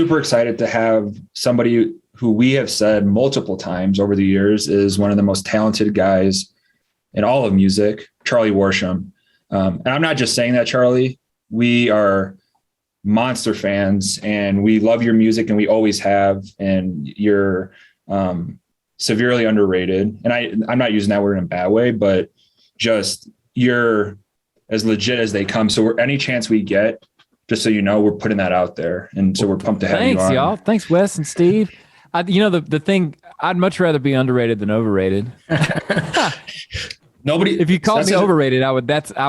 super excited to have somebody who we have said multiple times over the years is one of the most talented guys in all of music, Charlie Worsham. And I'm not just saying that, Charlie. We are monster fans and we love your music and we always have. And you're severely underrated. And I'm not using that word in a bad way, but just you're as legit as they come. So any chance we get, just so you know, we're putting that out there. And so we're pumped to have you on. Thanks, y'all. Thanks, Wes and Steve. The thing, I'd much rather be underrated than overrated. Nobody. If you call me overrated, I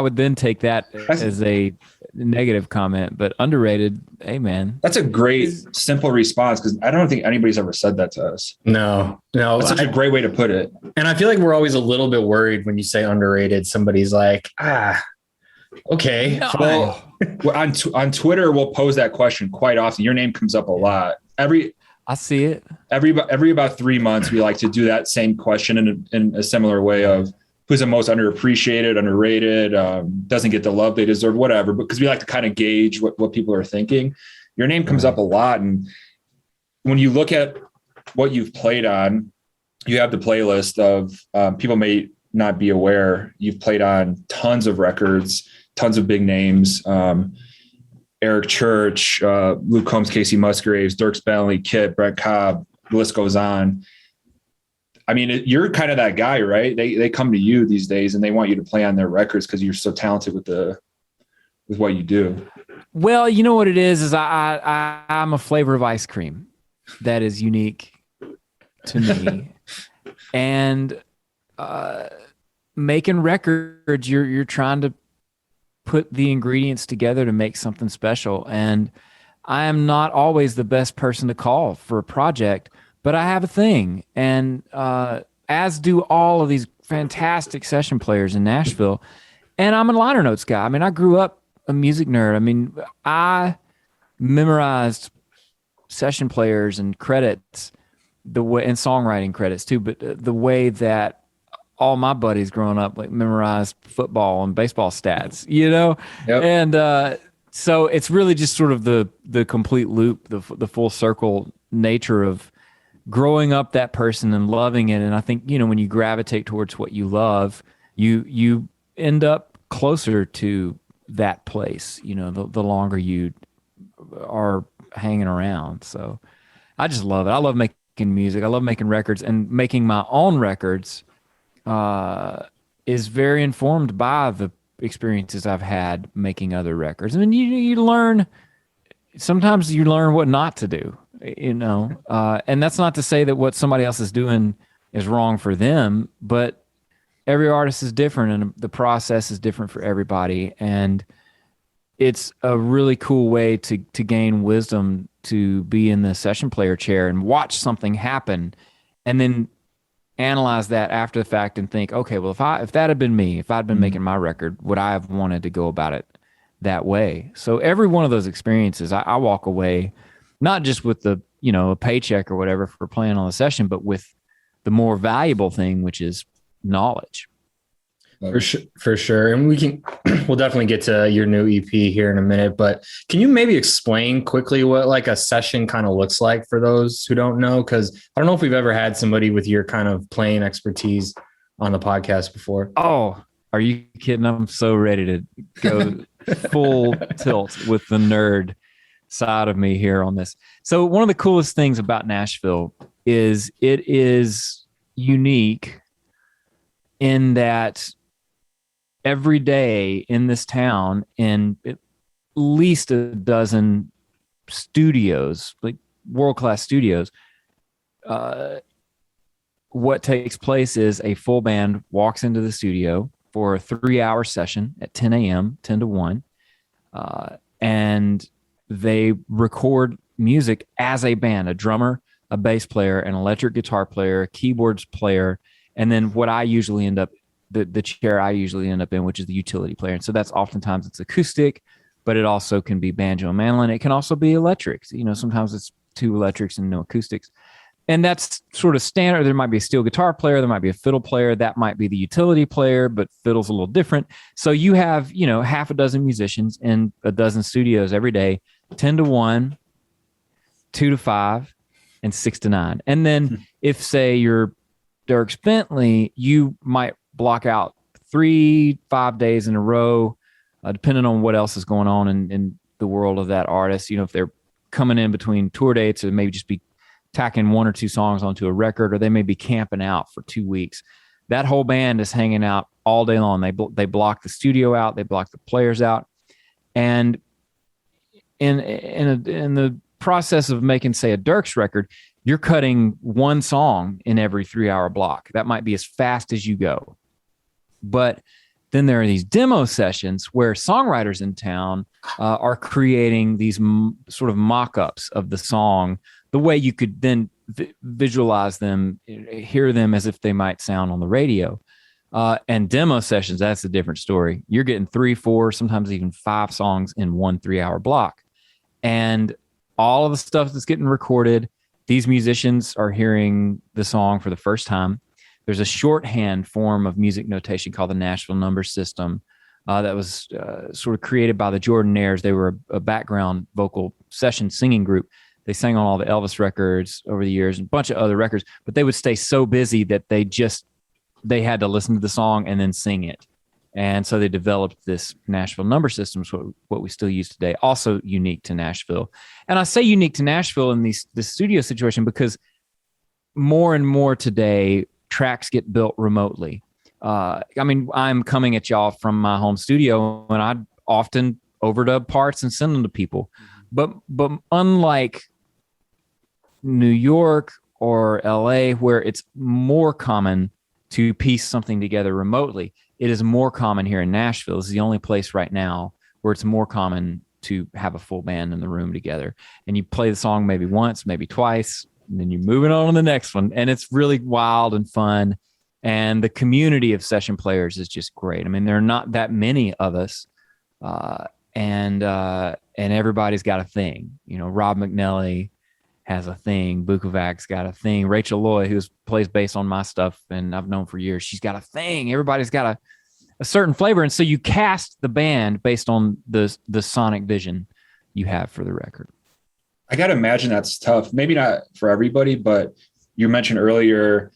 would then take that as a negative comment. But underrated, hey man, that's a great simple response because I don't think anybody's ever said that to us. No, that's such a great way to put it. And I feel like we're always a little bit worried when you say underrated. Somebody's like, okay. No. Well, on Twitter, we'll pose that question quite often. Your name comes up a lot. I see it. Every about 3 months, we like to do that same question in a similar way of who's the most underappreciated, underrated, doesn't get the love they deserve, whatever, because we like to kind of gauge what people are thinking. Your name comes up a lot. And when you look at what you've played on, you have the playlist of people may not be aware. You've played on tons of records, tons of big names. Eric Church, Luke Combs, Casey Musgraves, Dierks Bentley, Kit, Brent Cobb, the list goes on. I mean, you're kind of that guy, right? They come to you these days and they want you to play on their records because you're so talented with what you do. Well, you know what it is I'm a flavor of ice cream that is unique to me. And making records, you're trying to put the ingredients together to make something special. And I am not always the best person to call for a project, but I have a thing. And as do all of these fantastic session players in Nashville. And I'm a liner notes guy. I mean, I grew up a music nerd. I mean, I memorized session players and credits the way, and songwriting credits too, but the way that all my buddies growing up like memorized football and baseball stats, you know? Yep. And so it's really just sort of the complete loop, the full circle nature of growing up that person and loving it. And I think, you know, when you gravitate towards what you love, you end up closer to that place, you know, the longer you are hanging around. So I just love it. I love making music. I love making records, and making my own records is very informed by the experiences I've had making other records. I mean, you learn, sometimes you learn what not to do, you know, and that's not to say that what somebody else is doing is wrong for them, but every artist is different and the process is different for everybody. And it's a really cool way to gain wisdom, to be in the session player chair and watch something happen and then analyze that after the fact and think, okay, well, if that had been me, if I'd been making my record, would I have wanted to go about it that way? So every one of those experiences, I walk away not just with the, you know, a paycheck or whatever for playing on the session, but with the more valuable thing, which is knowledge. For sure. And we'll definitely get to your new EP here in a minute, but can you maybe explain quickly what like a session kind of looks like for those who don't know? Because I don't know if we've ever had somebody with your kind of playing expertise on the podcast before. Oh, are you kidding? I'm so ready to go full tilt with the nerd side of me here on this. So one of the coolest things about Nashville is it is unique in that every day in this town, in at least a dozen studios, like world-class studios, what takes place is a full band walks into the studio for a 3-hour session at 10 a.m., 10 to 1, and they record music as a band, a drummer, a bass player, an electric guitar player, a keyboards player, and then what I usually end up the chair I usually end up in, which is the utility player. And so that's oftentimes it's acoustic, but it also can be banjo and mandolin. It can also be electrics. You know, sometimes it's 2 electrics and no acoustics. And that's sort of standard. There might be a steel guitar player. There might be a fiddle player. That might be the utility player, but fiddle's a little different. So you have, you know, half a dozen musicians in a dozen studios every day, 10 to 1, 2 to 5, and 6 to 9. And then if, say, you're Dierks Bentley, you might block out 3-5 days in a row, depending on what else is going on in the world of that artist. If they're coming in between tour dates, or maybe just be tacking 1 or 2 songs onto a record, or they may be camping out for 2 weeks. That whole band is hanging out all day long. They block the studio out, they block the players out, and in the process of making, say, a Dierks record, you're cutting 1 song in every 3-hour block. That might be as fast as you go. But then there are these demo sessions where songwriters in town are creating these sort of mock-ups of the song, the way you could then visualize them, hear them as if they might sound on the radio. And demo sessions, that's a different story. You're getting 3, 4, sometimes even 5 songs in 1 3-hour block. And all of the stuff that's getting recorded, these musicians are hearing the song for the first time. There's a shorthand form of music notation called the Nashville Number System that was sort of created by the Jordanaires. They were a background vocal session singing group. They sang on all the Elvis records over the years and a bunch of other records, but they would stay so busy that they had to listen to the song and then sing it. And so they developed this Nashville Number System, what we still use today, also unique to Nashville. And I say unique to Nashville in this studio situation because more and more today, tracks get built remotely. I'm coming at y'all from my home studio, and I often overdub parts and send them to people. But unlike New York or LA, where it's more common to piece something together remotely, it is more common here in Nashville. This is the only place right now where it's more common to have a full band in the room together. And you play the song maybe once, maybe twice, and then you're moving on to the next one. And it's really wild and fun. And the community of session players is just great. I mean, there are not that many of us. And everybody's got a thing. Rob McNally has a thing. Bukovac's got a thing. Rachel Loy, who plays bass on my stuff and I've known for years, she's got a thing. Everybody's got a certain flavor. And so you cast the band based on the sonic vision you have for the record. I got to imagine that's tough. Maybe not for everybody, but you mentioned earlier,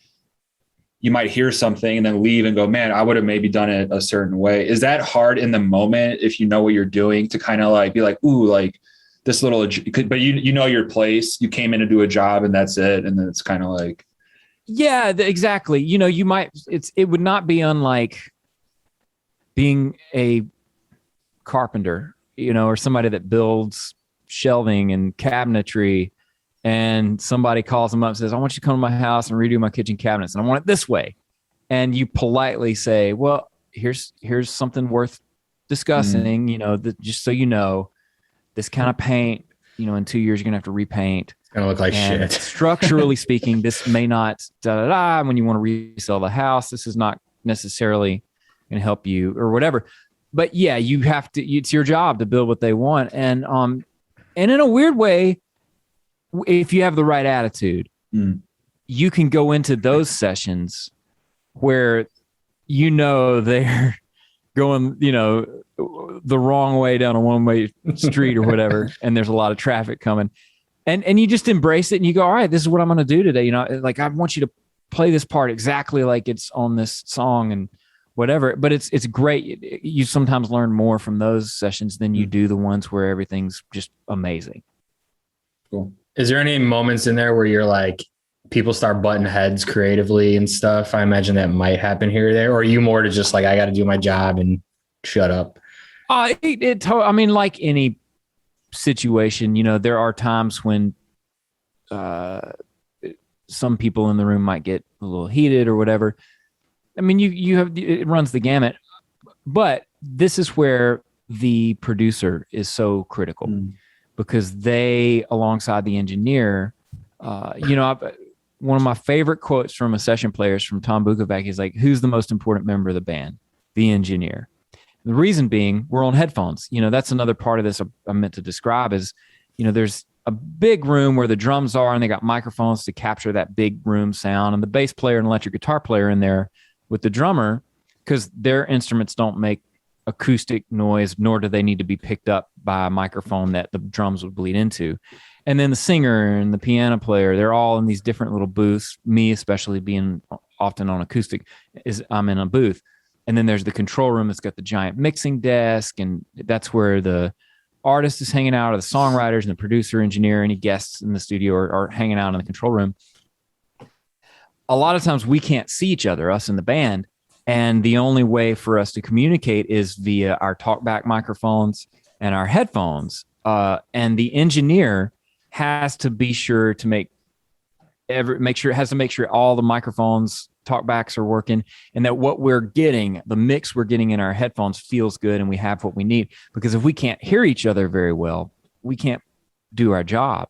you might hear something and then leave and go, man, I would have maybe done it a certain way. Is that hard in the moment if you know what you're doing to kind of like be like, ooh, like this little, but you know your place, you came in to do a job and that's it. And then it's kind of like. Yeah, exactly. You might, it would not be unlike being a carpenter, or somebody that builds shelving and cabinetry, and somebody calls them up and says, I want you to come to my house and redo my kitchen cabinets, and I want it this way. And you politely say, well, here's something worth discussing, just so you know, this kind of paint, in 2 years, you're going to have to repaint. It's going to look like and shit. Structurally speaking, this may not, when you want to resell the house, this is not necessarily going to help you or whatever. But yeah, you have to, it's your job to build what they want. And in a weird way, if you have the right attitude, you can go into those sessions where they're going, the wrong way down a one-way street or whatever, and there's a lot of traffic coming. And you just embrace it and you go, all right, this is what I'm going to do today. Like I want you to play this part exactly like it's on this song and whatever. But it's great. You sometimes learn more from those sessions than you do the ones where everything's just amazing. Cool. Is there any moments in there where you're like, people start butting heads creatively and stuff? I imagine that might happen here or there. Or are you more to just like, I got to do my job and shut up? Like any situation, there are times when some people in the room might get a little heated or whatever. I mean, it runs the gamut, but this is where the producer is so critical because they, alongside the engineer, one of my favorite quotes from a session player is from Tom Bukovac. He's like, who's the most important member of the band? The engineer. The reason being, we're on headphones. That's another part of this I meant to describe is, there's a big room where the drums are and they got microphones to capture that big room sound, and the bass player and electric guitar player in there with the drummer, because their instruments don't make acoustic noise, nor do they need to be picked up by a microphone that the drums would bleed into. And then the singer and the piano player, they're all in these different little booths. Me, especially being often on acoustic, I'm in a booth. And then there's the control room that's got the giant mixing desk. And that's where the artist is hanging out, or the songwriters and the producer, engineer, any guests in the studio are hanging out in the control room. A lot of times we can't see each other, us in the band. And the only way for us to communicate is via our talkback microphones and our headphones. And the engineer has to be sure to make sure all the microphones, talkbacks are working, and that what we're getting, the mix we're getting in our headphones, feels good and we have what we need. Because if we can't hear each other very well, we can't do our job.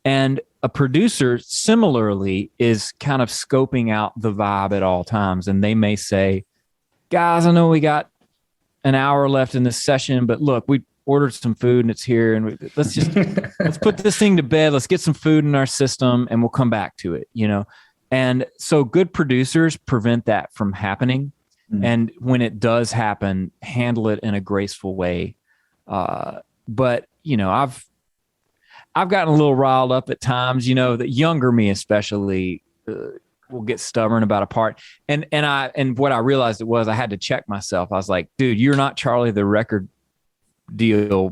And a producer similarly is kind of scoping out the vibe at all times. And they may say, guys, I know we got an hour left in this session, but look, we ordered some food and it's here, and let's put this thing to bed. Let's get some food in our system and we'll come back to it, And so good producers prevent that from happening. Mm-hmm. And when it does happen, handle it in a graceful way. But I've gotten a little riled up at times, the younger me, especially, will get stubborn about a part. And what I realized I had to check myself. I was like, dude, you're not Charlie, the record deal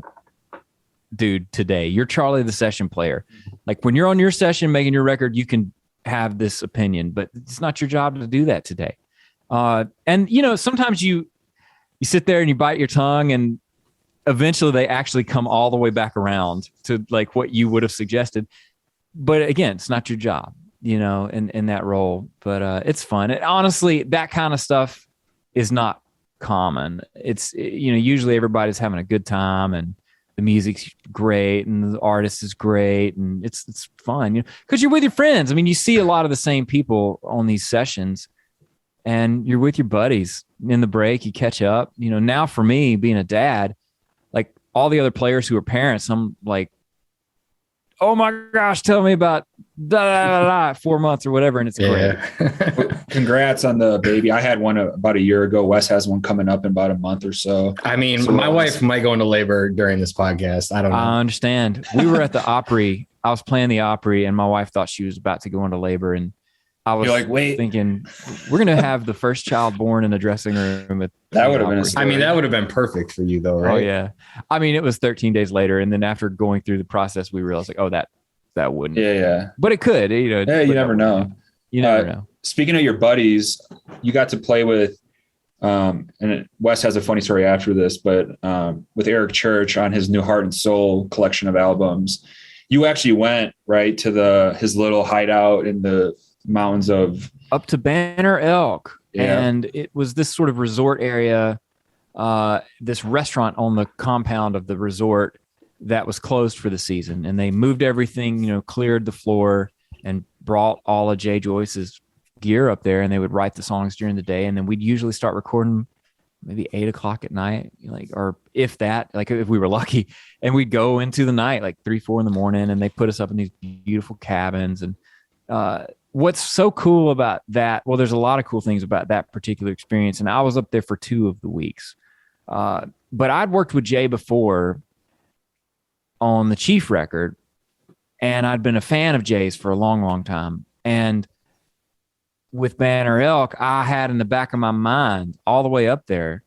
dude today. You're Charlie, the session player. Like when you're on your session making your record, you can have this opinion, but it's not your job to do that today. And sometimes you sit there and you bite your tongue, and eventually they actually come all the way back around to like what you would have suggested. But again, it's not your job, in that role. But it's fun. Honestly, that kind of stuff is not common. It's, usually everybody's having a good time and the music's great and the artist is great and it's fun, because you're with your friends. I mean, you see a lot of the same people on these sessions, and you're with your buddies. In the break, you catch up. Now for me, being a dad, like all the other players who are parents, I'm like, oh my gosh, tell me about 4 months or whatever. And it's great. Congrats on the baby. I had one about a year ago. Wes has one coming up in about a month or so. I mean, so my wife might go into labor during this podcast. I don't know. I understand. We were at the Opry. I was playing the Opry, and my wife thought she was about to go into labor. And I was thinking, we're going to have the first child born in a dressing room. That would have been that would have been perfect for you though, right? Oh yeah. I mean, it was 13 days later. And then after going through the process, we realized like, oh, that wouldn't. Yeah. But it could, Yeah, you never know. You never know. Speaking of your buddies, you got to play with, and Wes has a funny story after this, but with Eric Church on his new Heart and Soul collection of albums, you actually went right to his little hideout in the mountains of up to Banner Elk. Yeah. And it was this sort of resort area, this restaurant on the compound of the resort that was closed for the season. And they moved everything, cleared the floor and brought all of Jay Joyce's gear up there, and they would write the songs during the day. And then we'd usually start recording maybe 8:00 at night, or if that, like if we were lucky, and we'd go into the night, like 3, 4 in the morning, and they put us up in these beautiful cabins. And, what's so cool about that? Well, there's a lot of cool things about that particular experience. And I was up there for 2 of the weeks. But I'd worked with Jay before on the Chief record, and I'd been a fan of Jay's for a long, long time. And with Banner Elk, I had in the back of my mind all the way up there,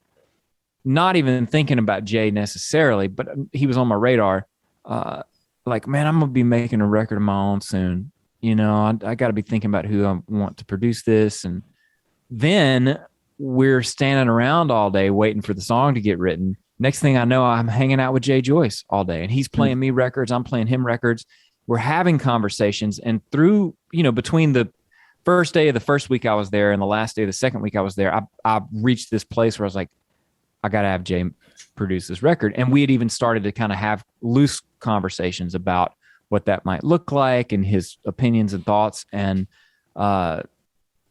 not even thinking about Jay necessarily, but he was on my radar. Like, man, I'm going to be making a record of my own soon. I got to be thinking about who I want to produce this. And then we're standing around all day waiting for the song to get written. Next thing I know, I'm hanging out with Jay Joyce all day, and he's playing me records. I'm playing him records. We're having conversations. And through, between the first day of the first week I was there and the last day of the second week I was there, I reached this place where I was like, I got to have Jay produce this record. And we had even started to kind of have loose conversations about what that might look like and his opinions and thoughts. And I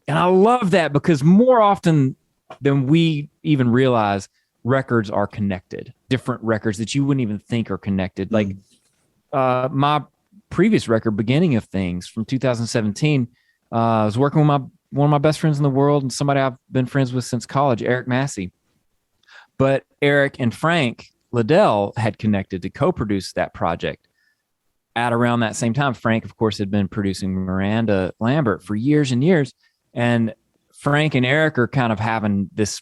love that, because more often than we even realize, records are connected. Different records that you wouldn't even think are connected. Like my previous record, Beginning of Things, from 2017, I was working with one of my best friends in the world and somebody I've been friends with since college, Eric Massey. But Eric and Frank Liddell had connected to co-produce that project. at around that same time, Frank, of course, had been producing Miranda Lambert for years and years. And Frank and Eric are kind of having this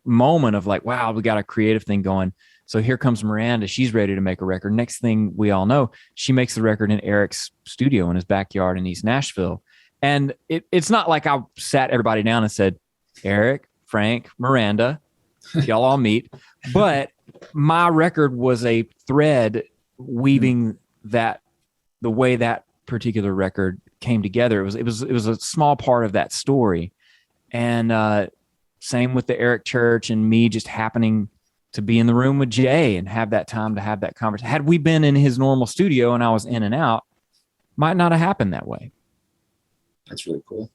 moment of like, wow, we got a creative thing going. So here comes Miranda. She's ready to make a record. Next thing we all know, she makes the record in Eric's studio in his backyard in East Nashville. And it's not like I sat everybody down and said, Eric, Frank, Miranda, y'all all meet. But my record was a thread weaving that the way that particular record came together. It was a small part of that story. And same with the Eric Church and me just happening to be in the room with Jay and have that time to have that conversation. Had we been in his normal studio and I was in and out, might not have happened that way. That's really cool.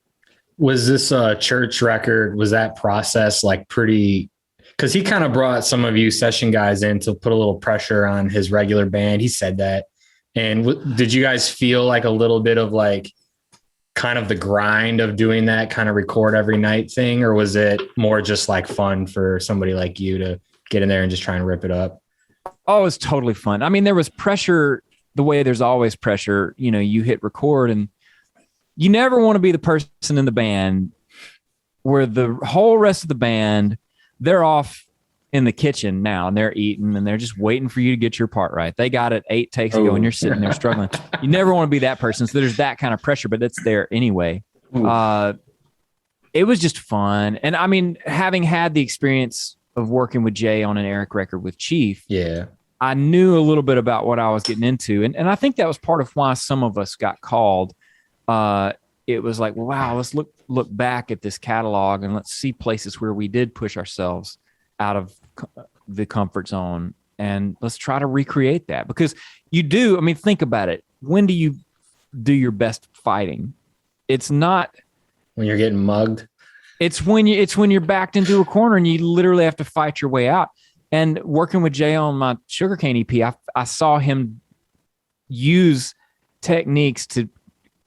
Was this Church record, was that process like pretty, because he kind of brought some of you session guys in to put a little pressure on his regular band. He said that. And did you guys feel like a little bit of like kind of the grind of doing that kind of record every night thing? Or was it more just like fun for somebody like you to get in there and just try and rip it up? Oh, it was totally fun. I mean, there was pressure the way there's always pressure. You know, you hit record and you never want to be the person in the band where the whole rest of the band, they're off in the kitchen now and they're eating and they're just waiting for you to get your part right. They got it 8 takes ago and you're sitting there struggling. You never want to be that person. So there's that kind of pressure, but it's there anyway. It was just fun. And I mean, having had the experience of working with Jay on an Eric record with Chief, yeah, I knew a little bit about what I was getting into. And I think that was part of why some of us got called. It was like, wow, let's look back at this catalog and let's see places where we did push ourselves out of the comfort zone. And let's try to recreate that, because you do. I mean, think about it. When do you do your best fighting? It's not when you're getting mugged. It's when you're backed into a corner and you literally have to fight your way out. And working with Jay on my Sugarcane EP, I saw him use techniques to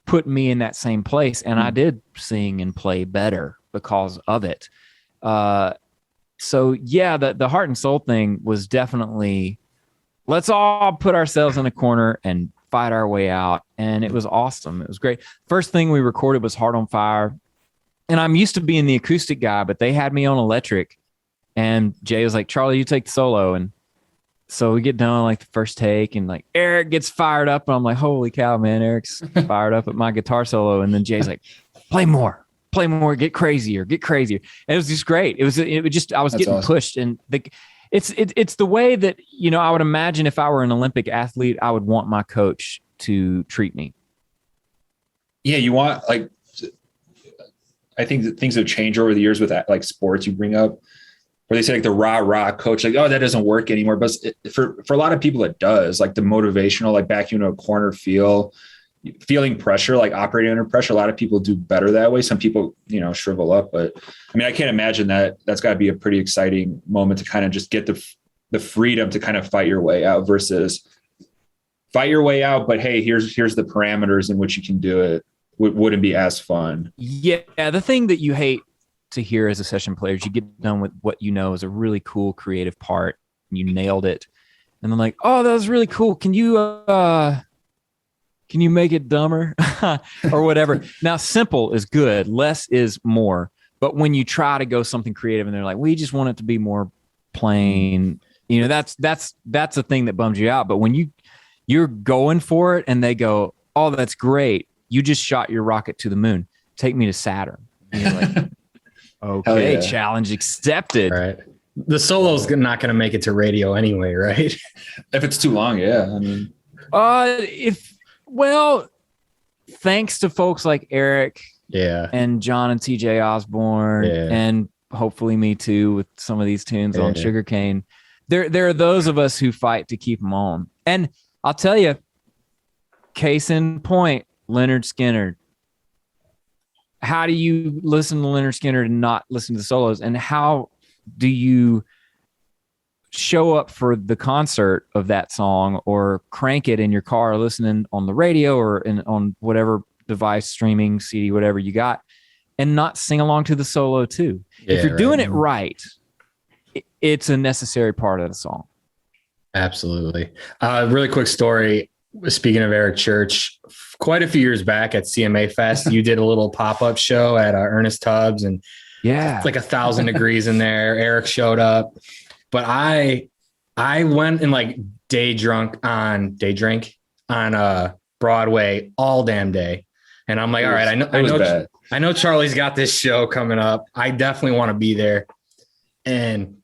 put me in that same place. And I did sing and play better because of it. So yeah, the heart and soul thing was definitely, let's all put ourselves in a corner and fight our way out. And it was awesome. It was great. First thing we recorded was Heart on Fire. And I'm used to being the acoustic guy, but they had me on electric. And Jay was like, Charlie, you take the solo. And so we get done like the first take and like Eric gets fired up. And I'm like, holy cow, man, Eric's fired up at my guitar solo. And then Jay's like, play more, get crazier. And it was just great. It was just, I was That's getting awesome. Pushed. And it's the way that, you know, I would imagine if I were an Olympic athlete, I would want my coach to treat me. Yeah. You want, like, I think that things have changed over the years with that, like sports you bring up, where they say like the rah coach, like, oh, that doesn't work anymore. But for a lot of people, it does. Like the motivational, like back you into a corner feeling pressure, like operating under pressure. A lot of people do better that way. Some people, you know, shrivel up. But I mean, I can't imagine that's got to be a pretty exciting moment to kind of just get the freedom to kind of fight your way out versus fight your way out. But hey, here's the parameters in which you can do it. Wouldn't be as fun. Yeah. The thing that you hate to hear as a session player is you get done with what you know is a really cool creative part. And you nailed it. And then like, oh, that was really cool. Can you make it dumber or whatever? Now, simple is good. Less is more. But when you try to go something creative and they're like, we just want it to be more plain, you know, that's the thing that bums you out. But when you're going for it and they go, oh, that's great. You just shot your rocket to the moon. Take me to Saturn. And you're like, okay, yeah. Challenge accepted. Right. The solo's not going to make it to radio anyway, right? If it's too long, yeah. I mean, thanks to folks like Eric, yeah, and John and TJ Osborne, yeah, and hopefully me too with some of these tunes on Sugarcane. There are those of us who fight to keep them on. And I'll tell you, case in point, Lynyrd Skynyrd. How do you listen to Lynyrd Skynyrd and not listen to the solos? And how do you show up for the concert of that song or crank it in your car, listening on the radio or on whatever device, streaming, CD, whatever you got, and not sing along to the solo too? Yeah, if you're doing it right, it's a necessary part of the song. Absolutely. Really quick story. speaking of Eric Church, quite a few years back at CMA Fest, you did a little pop-up show at Ernest Tubbs, and Yeah. it's like 1,000 degrees in there. Eric showed up, but I went and like day drink on Broadway all damn day. And I'm like, all right, I know Charlie's got this show coming up. I definitely want to be there. And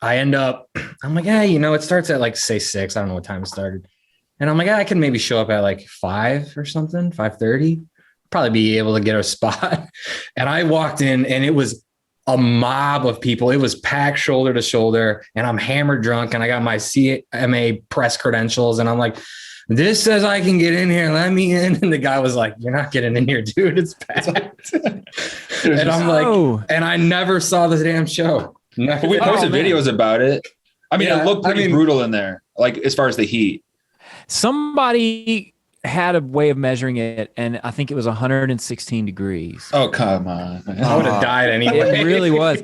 I end up, I'm like, yeah, it starts at like say 6. I don't know what time it started. And I'm like, I can maybe show up at like 5 or something, 5:30, probably be able to get a spot. And I walked in and it was a mob of people. It was packed shoulder to shoulder, and I'm hammered drunk, and I got my CMA press credentials, and I'm like, this says I can get in here. Let me in. And the guy was like, you're not getting in here, dude. It's packed. And I'm like, and I never saw this damn show. But we posted videos about it. I mean, it looked pretty brutal in there, like as far as the heat. Somebody had a way of measuring it, and I think it was 116 degrees. Oh, come on. I would have died anyway. It really was.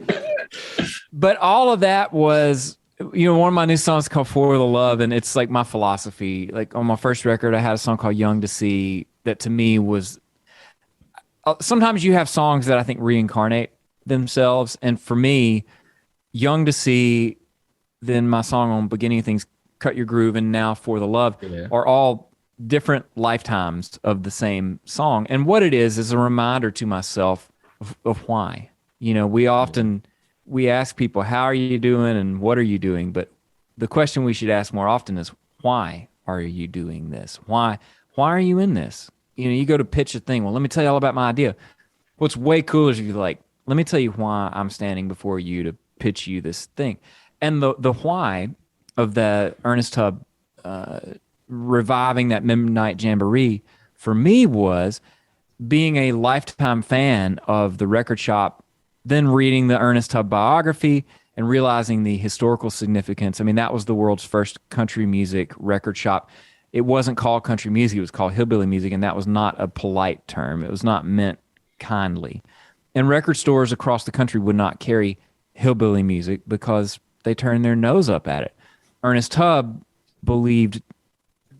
But all of that was, one of my new songs called For the Love, and it's like my philosophy. Like on my first record, I had a song called Young to See that to me was, sometimes you have songs that I think reincarnate themselves. And for me, Young to See, then my song on Beginning of Things, Cut Your Groove, and now For the Love are all different lifetimes of the same song. And what it is a reminder to myself of why. We ask people, how are you doing and what are you doing? But the question we should ask more often is, why are you doing this? Why are you in this? You go to pitch a thing. Well, let me tell you all about my idea. What's way cooler is if you're like, let me tell you why I'm standing before you to pitch you this thing. And the why of the Ernest Tubb reviving that Midnight Jamboree for me was being a lifetime fan of the record shop, then reading the Ernest Tubb biography and realizing the historical significance. I mean, that was the world's first country music record shop. It wasn't called country music, it was called hillbilly music, and that was not a polite term. It was not meant kindly. And record stores across the country would not carry hillbilly music because they turned their nose up at it. Ernest Tubb believed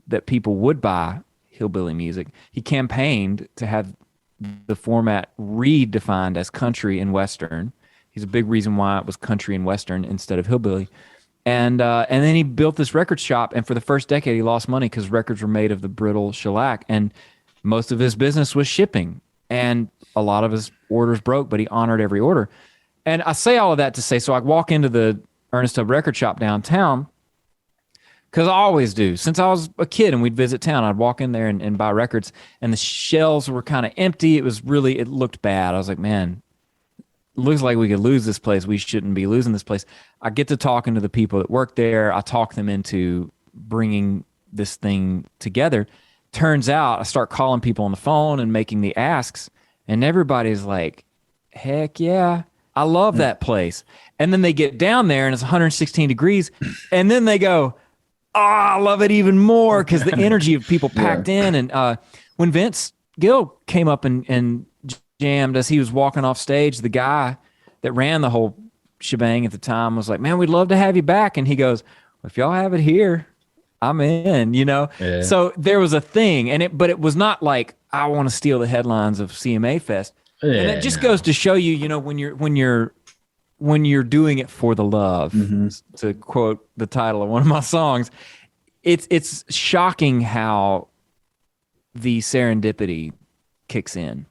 that people would buy hillbilly music. He campaigned to have the format redefined as country and Western. He's a big reason why it was country and Western instead of hillbilly. And then he built this record shop, and for the first decade he lost money because records were made of the brittle shellac, and most of his business was shipping, and a lot of his orders broke, but he honored every order. And I say all of that to say, so I walk into the Ernest Tubb record shop downtown, because I always do. Since I was a kid and we'd visit town, I'd walk in there and buy records, and the shelves were kind of empty. It looked bad. I was like, man, it looks like we could lose this place. We shouldn't be losing this place. I get to talking to the people that work there. I talk them into bringing this thing together. Turns out I start calling people on the phone and making the asks, and everybody's like, heck yeah, I love that place. And then they get down there and it's 116 degrees, and then they go, oh, I love it even more because the energy of people packed in. And when Vince Gill came up and jammed as he was walking off stage, the guy that ran the whole shebang at the time was like, man, we'd love to have you back. And he goes, well, if y'all have it here, I'm in, Yeah. So there was a thing, but it was not like, I want to steal the headlines of CMA Fest. Yeah. And it just goes to show you, when you're doing it for the love, to quote the title of one of my songs, it's shocking how the serendipity kicks in.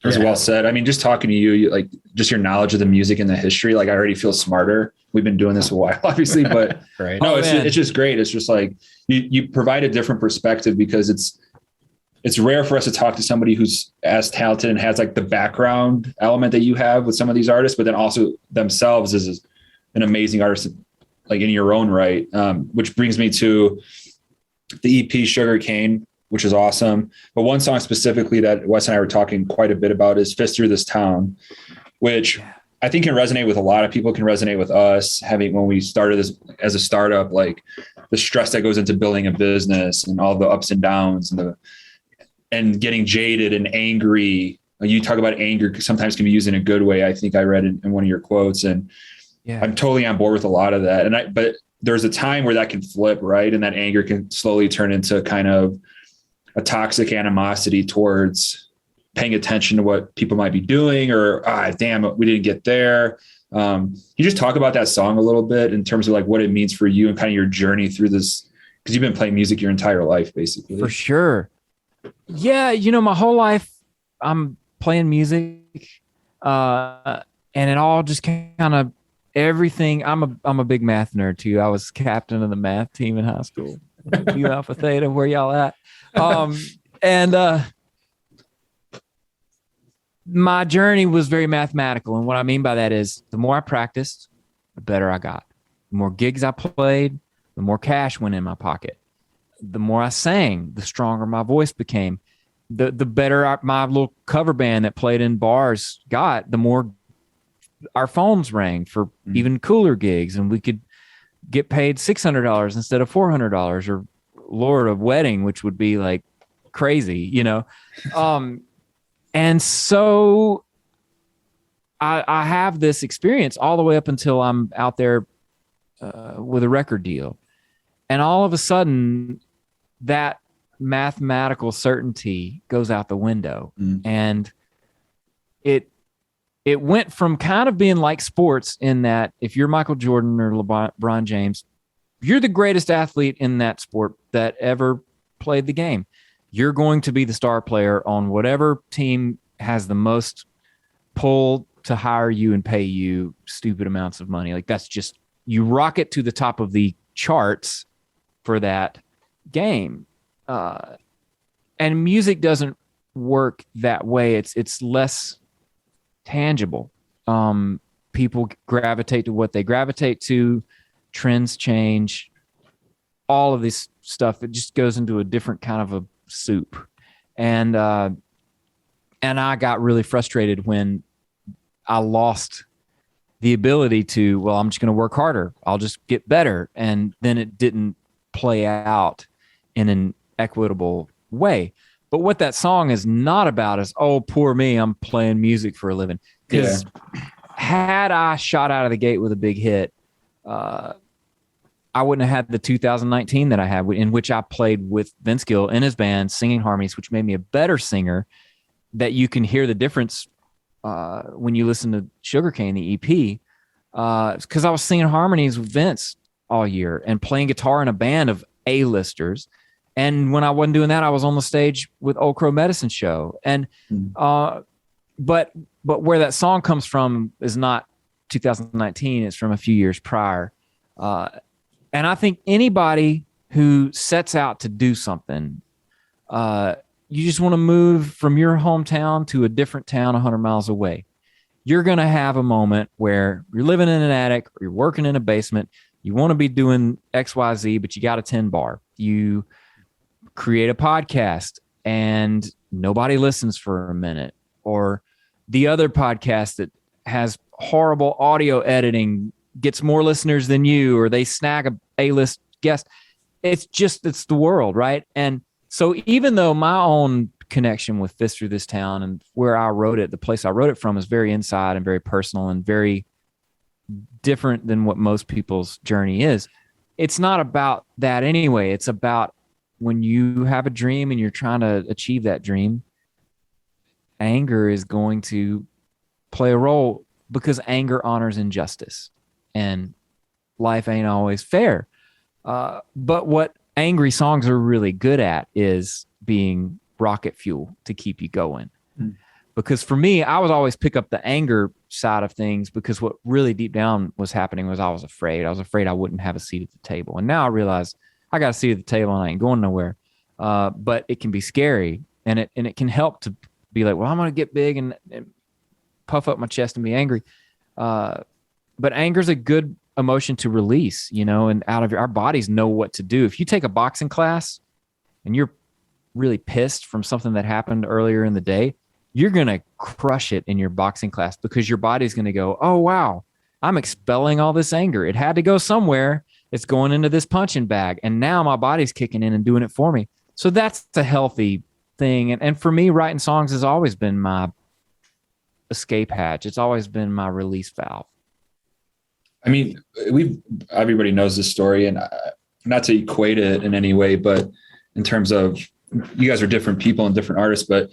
It was well said. I mean, just talking to you, like just your knowledge of the music and the history, like I already feel smarter. We've been doing this a while, obviously, but right. No, it's just great. It's just like you provide a different perspective because it's rare for us to talk to somebody who's as talented and has like the background element that you have with some of these artists, but then also themselves is an amazing artist, like in your own right. Which brings me to the EP Sugar Cane, which is awesome. But one song specifically that Wes and I were talking quite a bit about is Fist Through This Town, which I think can resonate with a lot of people, can resonate with us when we started this as a startup, like the stress that goes into building a business and all the ups and downs and getting jaded and angry. You talk about anger sometimes can be used in a good way. I think I read in one of your quotes, and I'm totally on board with a lot of that. But there's a time where that can flip, right? And that anger can slowly turn into kind of a toxic animosity towards paying attention to what people might be doing, or, damn, we didn't get there. You just talk about that song a little bit in terms of like what it means for you and kind of your journey through this, because you've been playing music your entire life, basically. For sure. Yeah. My whole life I'm playing music, and it all just kind of everything. I'm a big math nerd too. I was captain of the math team in high school. U Alpha Theta, where y'all at? And my journey was very mathematical. And what I mean by that is the more I practiced, the better I got. The more gigs I played, the more cash went in my pocket. The more I sang, the stronger my voice became. The better my little cover band that played in bars got, the more our phones rang for even cooler gigs. And we could get paid $600 instead of $400, or Lord, a wedding, which would be like crazy, And so I have this experience all the way up until I'm out there with a record deal. And all of a sudden, that mathematical certainty goes out the window. And it went from kind of being like sports in that if you're Michael Jordan or LeBron James, you're the greatest athlete in that sport that ever played the game. You're going to be the star player on whatever team has the most pull to hire you and pay you stupid amounts of money. Like that's just, you rocket to the top of the charts for that game. And music doesn't work that way. It's less tangible. People gravitate to what they gravitate to. Trends change. All of this stuff, it just goes into a different kind of a soup. And I got really frustrated when I lost the ability to, well, I'm just going to work harder. I'll just get better. And then it didn't play out in an equitable way. But what that song is not about is, oh, poor me, I'm playing music for a living. Because had I shot out of the gate with a big hit, I wouldn't have had the 2019 that I had, in which I played with Vince Gill in his band, singing harmonies, which made me a better singer. That you can hear the difference when you listen to Sugarcane, the EP, because I was singing harmonies with Vince all year and playing guitar in a band of A-listers. And when I wasn't doing that, I was on the stage with Old Crow Medicine Show. And but where that song comes from is not 2019; it's from a few years prior. And I think anybody who sets out to do something, you just want to move from your hometown to a different town 100 miles away. You're going to have a moment where you're living in an attic or you're working in a basement. You want to be doing XYZ, but you got a 10 bar. You create a podcast and nobody listens for a minute. Or the other podcast that has horrible audio editing gets more listeners than you, or they snag a A-list guest. It's the world, right? And so even though my own connection with Fist Through This Town and where I wrote it, the place I wrote it from is very inside and very personal and very different than what most people's journey is, it's not about that anyway. It's about when you have a dream and you're trying to achieve that dream, anger is going to play a role because anger honors injustice. And life ain't always fair. But what angry songs are really good at is being rocket fuel to keep you going. Because for me, I would always pick up the anger side of things because what really deep down was happening was I was afraid. I was afraid I wouldn't have a seat at the table. And now I realize I got a seat at the table and I ain't going nowhere. But it can be scary and it can help to be like, well, I'm going to get big and puff up my chest and be angry. But anger is a good emotion to release, and out of our bodies know what to do. If you take a boxing class and you're really pissed from something that happened earlier in the day, you're going to crush it in your boxing class because your body's going to go, oh, wow, I'm expelling all this anger. It had to go somewhere. It's going into this punching bag. And now my body's kicking in and doing it for me. So that's a healthy thing. And for me, writing songs has always been my escape hatch. It's always been my release valve. I mean, everybody knows this story, and not to equate it in any way, but in terms of you guys are different people and different artists, but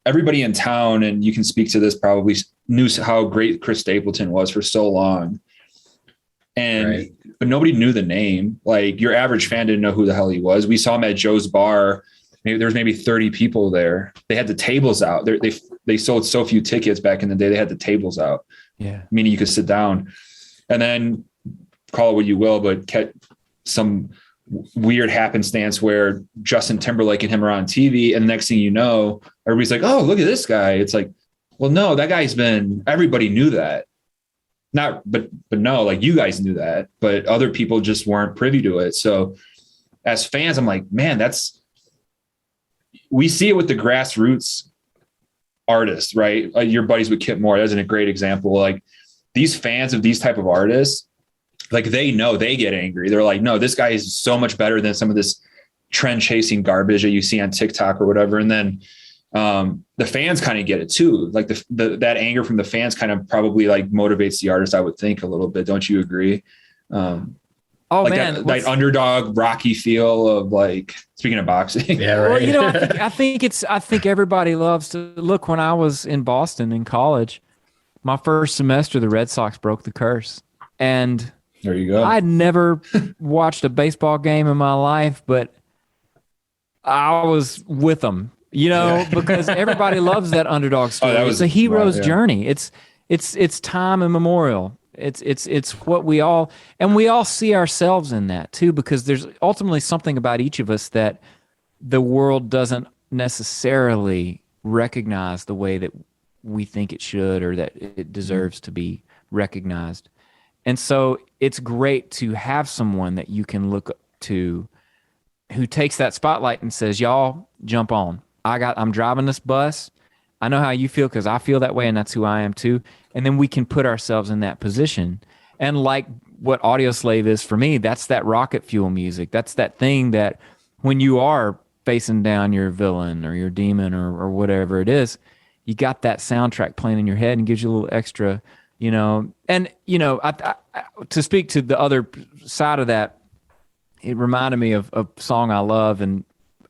everybody in town, and you can speak to this, probably knew how great Chris Stapleton was for so long. And Right. but nobody knew the name. Like your average fan didn't know who the hell he was. We saw him at Joe's Bar. There was maybe 30 people there. They had the tables out. They sold so few tickets back in the day. They had the tables out, Yeah. meaning you could sit down. And then call it what you will, but some weird happenstance where Justin Timberlake and him are on TV, and the next thing you know, everybody's like, "Oh, look at this guy." It's like, well, no, that guy's been. Everybody knew that. But no, like you guys knew that, but other people just weren't privy to it. So, as fans, I'm like, man, we see it with the grassroots artists, right? Like your buddies with Kip Moore, that's a great example. Like these fans of these type of artists, like they know they get angry. They're like, no, this guy is so much better than some of this trend chasing garbage that you see on TikTok or whatever. And then the fans kind of get it too. Like that anger from the fans kind of probably like motivates the artist, I would think, a little bit. Don't you agree? Oh like man, that underdog Rocky feel of like, speaking of boxing. Yeah, right. Well, you know, I think everybody loves to look. When I was in Boston in college, my first semester, the Red Sox broke the curse, and There you go. I'd never watched a baseball game in my life, but I was with them, you know, because everybody loves that underdog story. It's a hero's journey. It's time immemorial. It's what we all see ourselves in that too, because there's ultimately something about each of us that the world doesn't necessarily recognize the way that we think it should, or that it deserves to be recognized. And so it's great to have someone that you can look to who takes that spotlight and says, y'all jump on. I'm driving this bus. I know how you feel because I feel that way, and that's who I am too. And then we can put ourselves in that position. And like what Audioslave is for me, that's that rocket fuel music. That's that thing that when you are facing down your villain or your demon or whatever it is, you got that soundtrack playing in your head and gives you a little extra, you know. And, you know, I, to speak to the other side of that, it reminded me of a song I love, and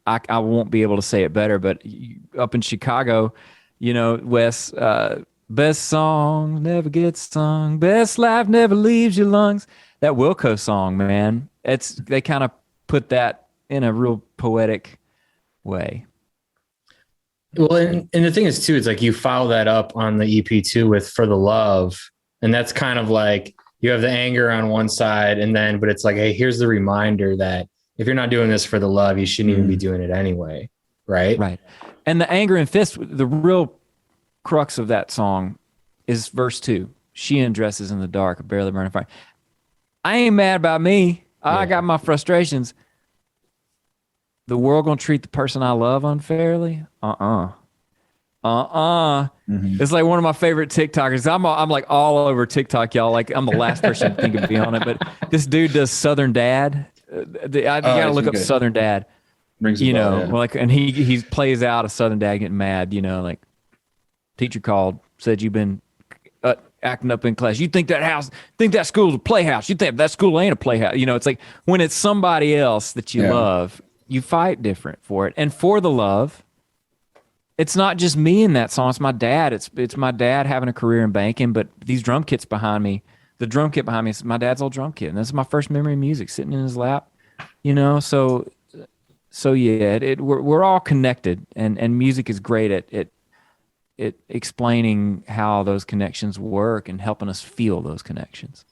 I won't be able to say it better, but up in Chicago, you know, Wes, best song never gets sung, best life never leaves your lungs. That Wilco song, man, they kind of put that in a real poetic way. Well, and the thing is too, it's like you follow that up on the EP too with For the Love. And that's kind of like you have the anger on one side, but it's like, hey, here's the reminder that if you're not doing this for the love, you shouldn't even be doing it anyway. Right. Right. And the anger and fist, the real crux of that song is verse 2. She undresses in the dark, barely burning fire. I ain't mad about me. I got my frustrations. The world gonna treat the person I love unfairly? It's like one of my favorite TikTokers. I'm like all over TikTok, y'all. Like I'm the last person to think of be on it, but this dude does Southern Dad. You gotta look up Southern Dad. Rings a bell, yeah. Like, and he plays out a Southern Dad getting mad. You know, like teacher called, said you've been acting up in class. You think that school's a playhouse. You think that school ain't a playhouse. You know, it's like when it's somebody else that you love, you fight different for it. And For the Love, it's not just me in that song. It's my dad. It's my dad having a career in banking, but these drum kits behind me, the drum kit behind me is my dad's old drum kit. And this is my first memory of music sitting in his lap, you know? So yeah, we're all connected, and music is great at explaining how those connections work and helping us feel those connections.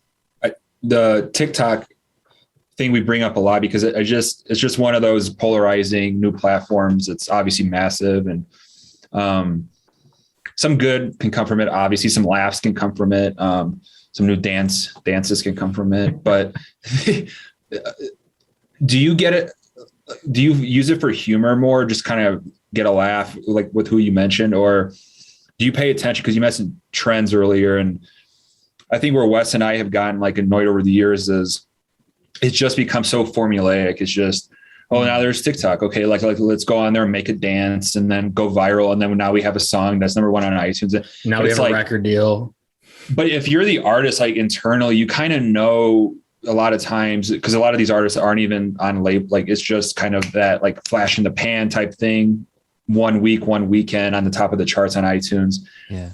The TikTok thing we bring up a lot because it's just one of those polarizing new platforms. It's obviously massive, and some good can come from it. Obviously some laughs can come from it. Some new dances can come from it, but do you get it? Do you use it for humor more? Just kind of get a laugh like with who you mentioned, or do you pay attention? Cause you mentioned trends earlier. And I think where Wes and I have gotten like annoyed over the years is it's just become so formulaic. It's just, oh, now there's TikTok. Okay. Like let's go on there and make a dance and then go viral. And then now we have a song that's number one on iTunes. Now we have a record deal. But if you're the artist, like internally, you kind of know a lot of times, because a lot of these artists aren't even on label. Like it's just kind of that like flash in the pan type thing. 1 week, 1 weekend on the top of the charts on iTunes. Yeah.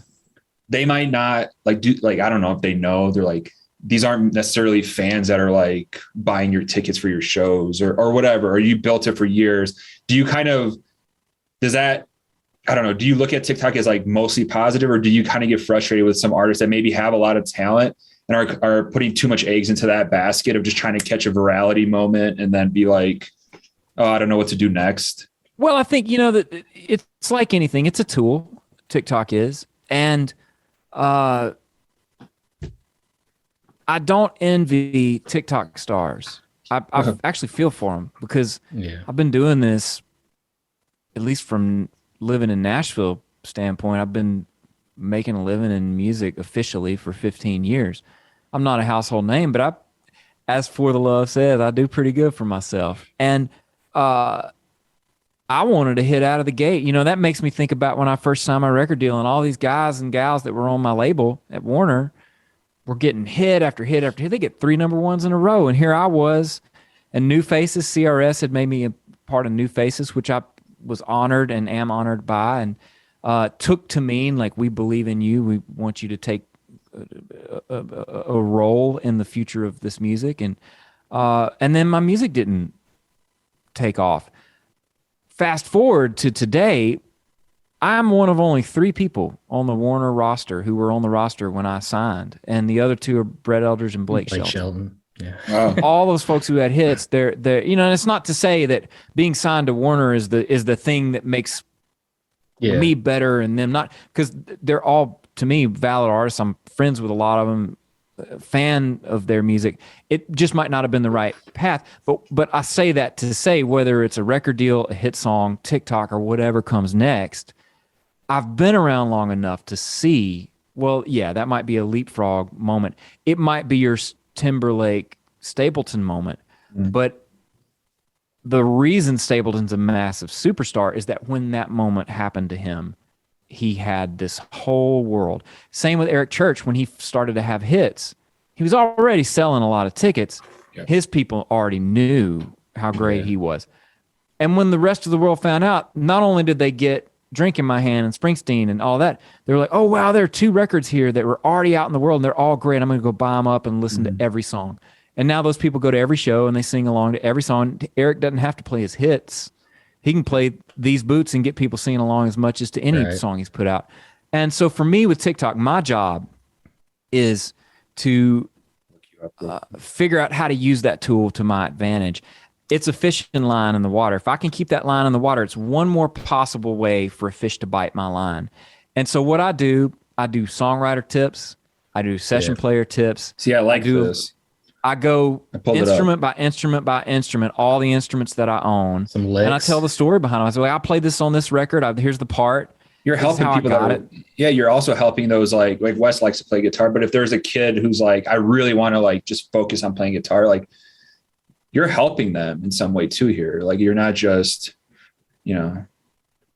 They might not like do like, I don't know if they know, they're like, these aren't necessarily fans that are like buying your tickets for your shows or whatever, or you built it for years. Do you kind of, does that, I don't know, do you look at TikTok as like mostly positive, or do you kind of get frustrated with some artists that maybe have a lot of talent and are putting too much eggs into that basket of just trying to catch a virality moment and then be like, oh, I don't know what to do next? Well, I think, that it's like anything. It's a tool, TikTok is. And I don't envy TikTok stars. I actually feel for them because I've been doing this, at least from living in Nashville standpoint. I've been making a living in music officially for 15 years. I'm not a household name, but as For the Love says, I do pretty good for myself. And I wanted to hit out of the gate. That makes me think about when I first signed my record deal and all these guys and gals that were on my label at Warner were getting hit after hit after hit. They get 3 number ones in a row. And here I was, and New Faces, CRS had made me a part of New Faces, which I was honored and am honored by, and took to mean like, we believe in you. We want you to take a role in the future of this music. And then my music didn't take off. Fast forward to today, I'm one of only 3 people on the Warner roster who were on the roster when I signed, and the other 2 are Brett Eldridge and Blake Shelton. Yeah. Wow. All those folks who had hits, they're and it's not to say that being signed to Warner is the thing that makes me better and them not, because they're all, to me, valid artists. I'm friends with a lot of them, fan of their music. It just might not have been the right path, but I say that to say, whether it's a record deal, a hit song, TikTok, or whatever comes next, I've been around long enough to see, well, yeah, that might be a leapfrog moment. It might be your Timberlake Stapleton moment, but the reason Stapleton's a massive superstar is that when that moment happened to him, he had this whole world. Same with Eric Church. When he started to have hits, he was already selling a lot of tickets. Yeah. His people already knew how great he was. And when the rest of the world found out, not only did they get Drink in My Hand and Springsteen and all that, they were like, oh, wow, there are 2 records here that were already out in the world and they're all great. I'm going to go buy them up and listen to every song. And now those people go to every show and they sing along to every song. Eric doesn't have to play his hits. He can play These Boots and get people singing along as much as to any song he's put out. And so for me with TikTok, my job is to figure out how to use that tool to my advantage. It's a fishing line in the water. If I can keep that line in the water, it's one more possible way for a fish to bite my line. And so what I do songwriter tips. I do session player tips. See, I like this. I go instrument by instrument by instrument, all the instruments that I own. Some licks. And I tell the story behind them. I say, well, I played this on this record. Here's the part. You're helping people you're also helping those like Wes likes to play guitar, but if there's a kid who's like, I really want to like just focus on playing guitar, like you're helping them in some way too here. Like you're not just,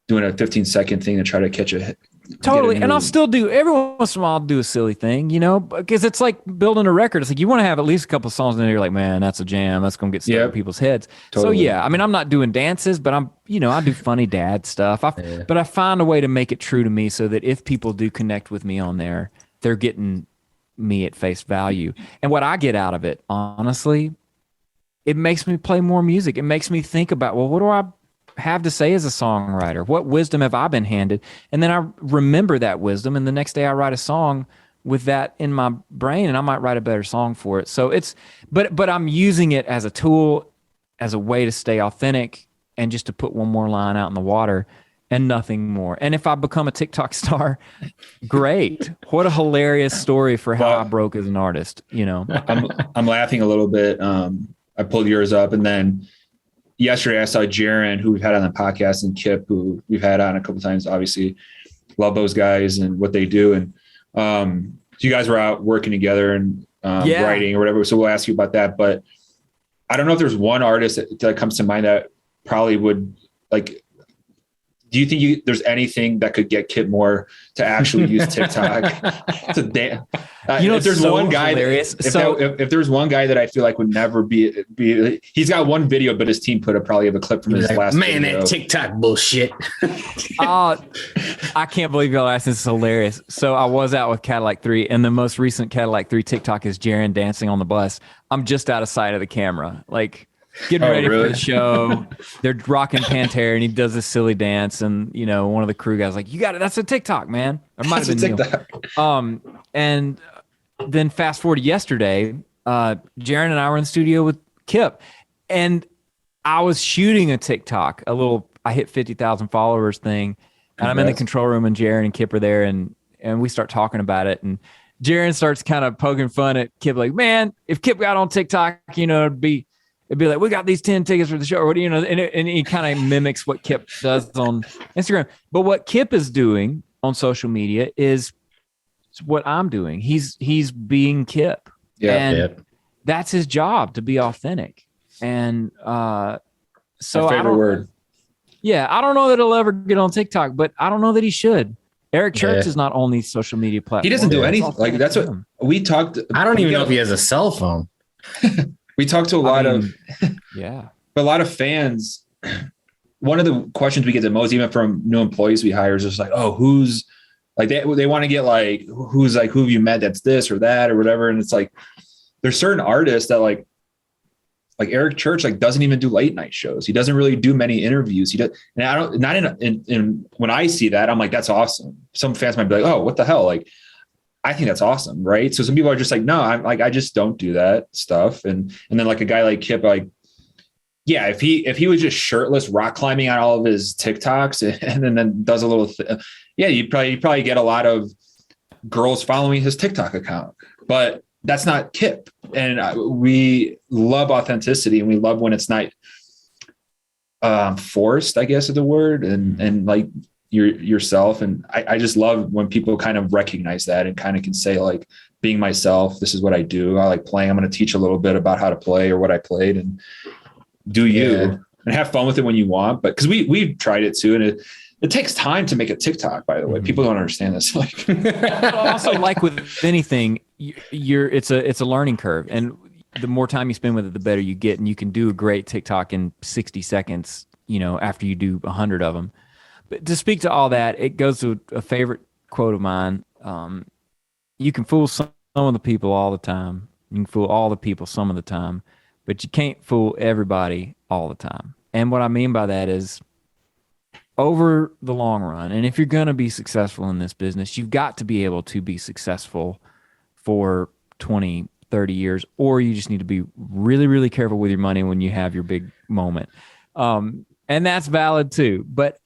doing a 15-second thing to try to catch a hit. Totally. And I'll still do, every once in a while, I'll do a silly thing, because it's like building a record. It's like you want to have at least a couple of songs in there. You're like, man, that's a jam. That's going to get stuck in people's heads. Totally. So, yeah, I mean, I'm not doing dances, but I do funny dad stuff. But I find a way to make it true to me so that if people do connect with me on there, they're getting me at face value. And what I get out of it, honestly, it makes me play more music. It makes me think about, well, what do I have to say as a songwriter? What wisdom have I been handed? And then I remember that wisdom, and the next day I write a song with that in my brain, and I might write a better song for it. So it's, but I'm using it as a tool, as a way to stay authentic, and just to put one more line out in the water and nothing more. And if I become a TikTok star, great. What a hilarious story for how I broke as an artist, I'm laughing a little bit. I pulled yours up, and then yesterday I saw Jaron, who we've had on the podcast, and Kip, who we've had on a couple of times. Obviously, love those guys and what they do. And so you guys were out working together and writing or whatever. So we'll ask you about that. But I don't know if there's one artist that comes to mind that probably would like do you think there's anything that could get Kip Moore to actually use TikTok? If there's one guy, if there's one guy that I feel like would never be, he's got one video, but his team probably have a clip from his last video. That TikTok bullshit. I can't believe y'all asked this. Is hilarious. So I was out with Cadillac 3, and the most recent Cadillac 3 TikTok is Jaron dancing on the bus. I'm just out of sight of the camera, like getting ready for the show. They're rocking Pantera, and he does this silly dance, and one of the crew guys like, "You got it. That's a TikTok, man." Or might have been Neil. And then fast forward to yesterday, Jaron and I were in the studio with Kip, and I was shooting a TikTok, I hit 50,000 followers thing, and I'm in the control room, and Jaron and Kip are there, and we start talking about it, and Jaron starts kind of poking fun at Kip, like, "Man, if Kip got on TikTok, it'd be like, we got these 10 tickets for the show," or and he kind of mimics what Kip does on Instagram. But what Kip is doing on social media is what I'm doing. He's being Kip. Yeah. And that's his job, to be authentic. And so my favorite word. Yeah, I don't know that he'll ever get on TikTok, but I don't know that he should. Eric Church is not on these social media platforms. He doesn't do anything. Like, that's what we talked. I don't even know if he has a cell phone. We talked to a lot of fans. One of the questions we get the most, even from new employees we hire, is just like, "Oh, who's like," they want to get like, "Who's like, who have you met that's this or that or whatever?" And it's like, there's certain artists that like Eric Church, like, doesn't even do late night shows. He doesn't really do many interviews. He does. And I don't, not in when I see that, I'm like, that's awesome. Some fans might be like, "Oh, what the hell?" Like, I think that's awesome. Right. So some people are just like, "No, I'm like, I just don't do that stuff." And then like a guy like Kip, like, yeah, if he was just shirtless rock climbing on all of his TikToks and then does a little, you'd probably get a lot of girls following his TikTok account, but that's not Kip. And we love authenticity, and we love when it's not forced, I guess is the word, and like yourself. And I just love when people kind of recognize that and kind of can say, like, being myself, this is what I do. I like playing. I'm going to teach a little bit about how to play or what I played, and do you and have fun with it when you want. But because we've tried it too, and it takes time to make a TikTok, by the way. People don't understand this. Like, also, like with anything, it's a learning curve, and the more time you spend with it, the better you get. And you can do a great TikTok in 60 seconds, after you do 100 of them. But to speak to all that, it goes to a favorite quote of mine. You can fool some of the people all the time. You can fool all the people some of the time, but you can't fool everybody all the time. And what I mean by that is, over the long run, and if you're going to be successful in this business, you've got to be able to be successful for 20, 30 years, or you just need to be really, really careful with your money when you have your big moment. And that's valid too. But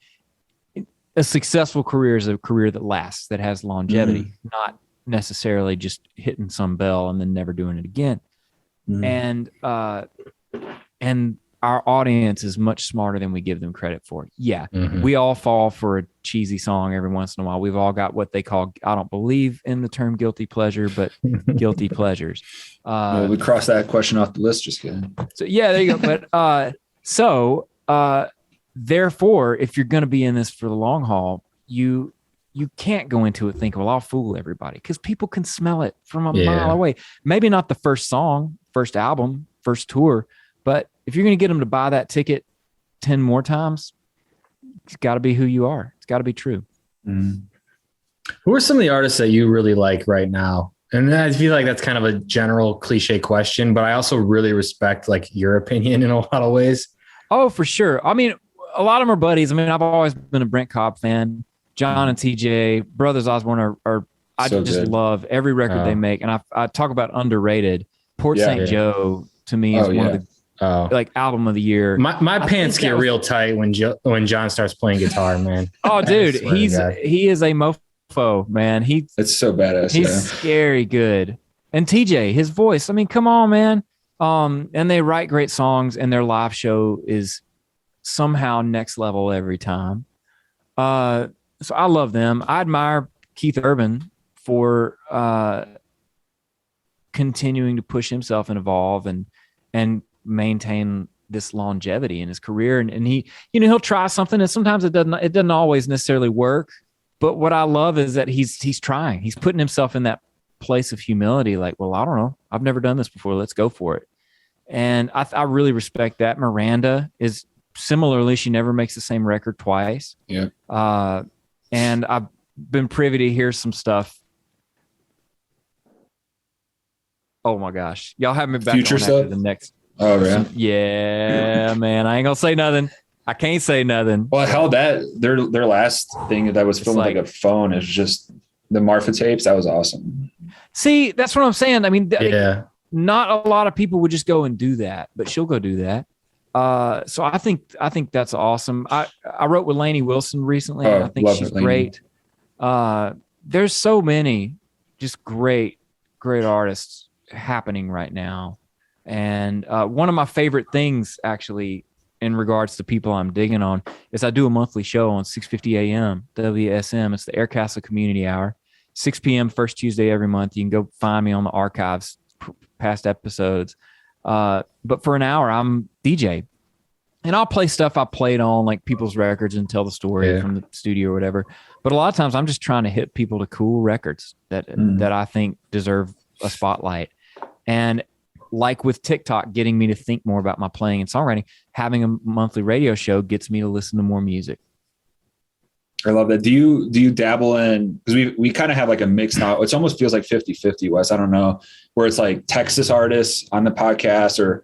a successful career is a career that lasts, that has longevity, not necessarily just hitting some bell and then never doing it again. And our audience is much smarter than we give them credit for. Yeah, we all fall for a cheesy song every once in a while. We've all got what they call, I don't believe in the term guilty pleasure, but guilty pleasures. We crossed that question off the list. Just kidding. So yeah, there you go. But therefore, if you're going to be in this for the long haul, you can't go into it thinking, well, I'll fool everybody, because people can smell it from a mile away. Maybe not the first song, first album, first tour, but if you're going to get them to buy that ticket 10 more times, it's got to be who you are. It's got to be true. Who are some of the artists that you really like right now? And I feel like that's kind of a general cliche question, but I also really respect like your opinion in a lot of ways. Oh, for sure. I mean, a lot of them are buddies. I mean, I've always been a Brent Cobb fan. John and TJ, Brothers Osborne are I so just good. Love every record they make. And I talk about underrated. Port St. Joe to me is one of the like album of the year. My pants get real tight when John starts playing guitar, man. Oh, dude, he is a mofo, man. It's so badass. He's scary good. And TJ, his voice. I mean, come on, man. And they write great songs, and their live show is somehow next level every time. So I love them. I admire Keith Urban for continuing to push himself and evolve and maintain this longevity in his career. And he, he'll try something, and sometimes it doesn't always necessarily work. But what I love is that he's trying. He's putting himself in that place of humility. Like, well, I don't know. I've never done this before. Let's go for it. And I really respect that. Miranda is similarly. She never makes the same record twice. Yeah. And I've been privy to hear some stuff. Oh my gosh. Y'all have me back Future on stuff? after the next. Oh, yeah. Yeah, man. I ain't gonna say nothing. I can't say nothing. Well, hell, their last thing that was filmed with like a phone is just the Marfa tapes. That was awesome. See, that's what I'm saying. I mean, Yeah. not a lot of people would just go and do that, but she'll go do that. So I think that's awesome. I wrote with Lainey Wilson recently, and I think she's great. There's so many just great artists happening right now. And one of my favorite things, actually, in regards to people I'm digging on, is I do a monthly show on 6:50 a.m. WSM. It's the Aircastle Community Hour, 6 p.m. first Tuesday every month. You can go find me on the archives, past episodes. But for an hour, I'm DJ. And I'll play stuff I played on, like people's records, and tell the story from the studio or whatever. But a lot of times I'm just trying to hit people to cool records that I think deserve a spotlight. And like with TikTok getting me to think more about my playing and songwriting, having a monthly radio show gets me to listen to more music. I love that. Do you dabble in, because we kind of have like a mix now. It almost feels like 50-50, Wes. I don't know, where it's like Texas artists on the podcast, or